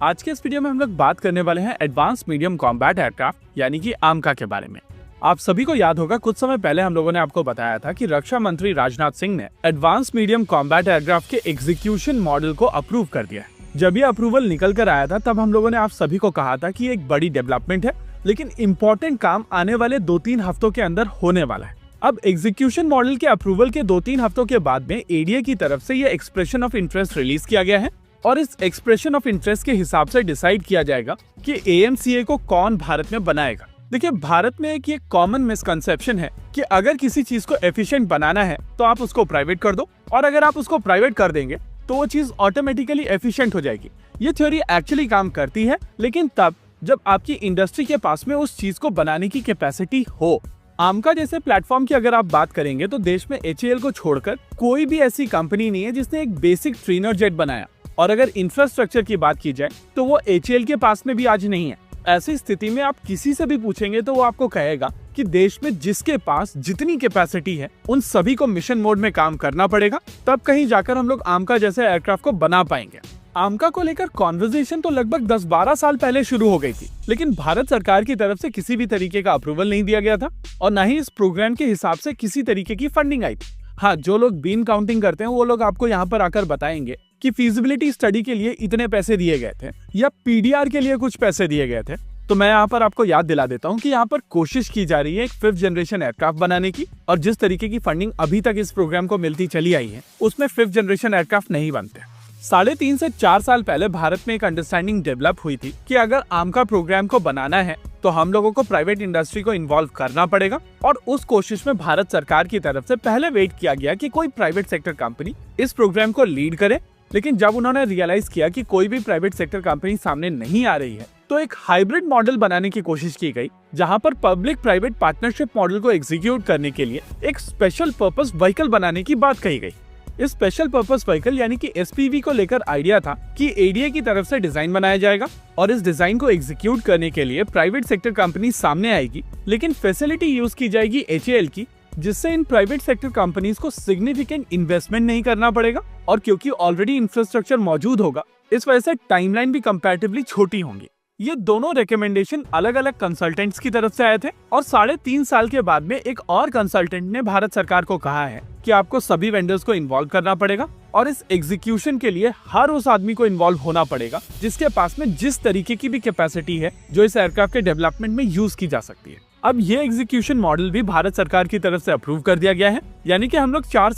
आज के इस वीडियो में हम लोग बात करने वाले हैं एडवांस मीडियम कॉम्बैट एयरक्राफ्ट यानी कि आमका के बारे में। आप सभी को याद होगा कुछ समय पहले हम लोगों ने आपको बताया था कि रक्षा मंत्री राजनाथ सिंह ने एडवांस मीडियम कॉम्बैट एयरक्राफ्ट के एग्जीक्यूशन मॉडल को अप्रूव कर दिया है। जब ये अप्रूवल निकल कर आया था तब हम लोगों ने आप सभी को कहा था कि एक बड़ी डेवलपमेंट है, लेकिन इम्पोर्टेंट काम आने वाले 2-3 हफ्तों के अंदर होने वाला है। अब एग्जीक्यूशन मॉडल के अप्रूवल के 2-3 हफ्तों के बाद में एडीए की तरफ से ये एक्सप्रेशन ऑफ इंटरेस्ट रिलीज किया गया है और इस एक्सप्रेशन ऑफ इंटरेस्ट के हिसाब से डिसाइड किया जाएगा कि एएमसीए को कौन भारत में बनाएगा। देखिए, भारत में एक ये कॉमन मिसकंसेप्शन है कि अगर किसी चीज को एफिशिएंट बनाना है तो आप उसको प्राइवेट कर दो, और अगर आप उसको प्राइवेट कर देंगे तो वो चीज ऑटोमेटिकली एफिशिएंट हो जाएगी। ये थ्योरी एक्चुअली काम करती है, लेकिन तब जब आपकी इंडस्ट्री के पास में उस चीज को बनाने की कैपेसिटी हो। आमका जैसे प्लेटफॉर्म की अगर आप बात करेंगे तो देश में एचएएल को छोड़कर कोई भी ऐसी कंपनी नहीं है जिसने एक बेसिक ट्रेनर जेट बनाया, और अगर इंफ्रास्ट्रक्चर की बात की जाए तो वो एचएएल के पास में भी आज नहीं है। ऐसी स्थिति में आप किसी से भी पूछेंगे तो वो आपको कहेगा कि देश में जिसके पास जितनी कैपेसिटी है उन सभी को मिशन मोड में काम करना पड़ेगा, तब कहीं जाकर हम लोग आमका जैसे एयरक्राफ्ट को बना पाएंगे। आमका को लेकर कॉन्वर्सेशन तो लगभग 10-12 साल पहले शुरू हो गई थी, लेकिन भारत सरकार की तरफ से किसी भी तरीके का अप्रूवल नहीं दिया गया था और न ही इस प्रोग्राम के हिसाब से किसी तरीके की फंडिंग आई थी। हाँ, जो लोग बीन काउंटिंग करते हैं वो लोग आपको यहाँ पर आकर बताएंगे कि फीजिबिलिटी स्टडी के लिए इतने पैसे दिए गए थे या पीडीआर के लिए कुछ पैसे दिए गए थे। तो मैं यहाँ पर आपको याद दिला देता हूँ कि यहाँ पर कोशिश की जा रही है एक 5th जनरेशन एयरक्राफ्ट बनाने की, और जिस तरीके की फंडिंग अभी तक इस प्रोग्राम को मिलती चली आई है उसमें 5th जनरेशन एयरक्राफ्ट नहीं बनते। 3.5 से 4 साल पहले भारत में एक अंडरस्टैंडिंग डेवलप हुई थी कि अगर आमका प्रोग्राम को बनाना है तो हम लोगों को प्राइवेट इंडस्ट्री को इन्वॉल्व करना पड़ेगा, और उस कोशिश में भारत सरकार की तरफ से पहले वेट किया गया कि कोई प्राइवेट सेक्टर कंपनी इस प्रोग्राम को लीड करे। लेकिन जब उन्होंने रियलाइज किया कि कोई भी प्राइवेट सेक्टर कंपनी सामने नहीं आ रही है तो एक हाइब्रिड मॉडल बनाने की कोशिश की गई, जहां पर पब्लिक प्राइवेट पार्टनरशिप मॉडल को एग्जीक्यूट करने के लिए एक स्पेशल पर्पस व्हीकल बनाने की बात कही गई। इस स्पेशल पर्पस व्हीकल यानी कि एसपीवी को लेकर आइडिया था कि एडीए की तरफ से डिजाइन बनाया जाएगा और इस डिजाइन को एग्जीक्यूट करने के लिए प्राइवेट सेक्टर कंपनी सामने आएगी, लेकिन फैसिलिटी यूज की जाएगी एचएएल की, जिससे इन प्राइवेट सेक्टर कंपनीज को सिग्निफिकेंट इन्वेस्टमेंट नहीं करना पड़ेगा, और क्योंकि ऑलरेडी इंफ्रास्ट्रक्चर मौजूद होगा इस वजह से टाइमलाइन भी कंपैरेटिवली छोटी होंगी। ये दोनों रिकमेंडेशन अलग अलग कंसल्टेंट्स की तरफ से आए थे, और 3.5 साल के बाद में एक और कंसल्टेंट ने भारत सरकार को कहा है कि आपको सभी वेंडर्स को इन्वॉल्व करना पड़ेगा और इस एग्जीक्यूशन के लिए हर उस आदमी को इन्वॉल्व होना पड़ेगा जिसके पास में जिस तरीके की भी कैपेसिटी है जो इस एयरक्राफ्ट के डेवलपमेंट में यूज की जा सकती है। अब ये एग्जीक्यूशन मॉडल भी भारत सरकार की तरफ से अप्रूव कर दिया गया है, यानी कि हम लोग 4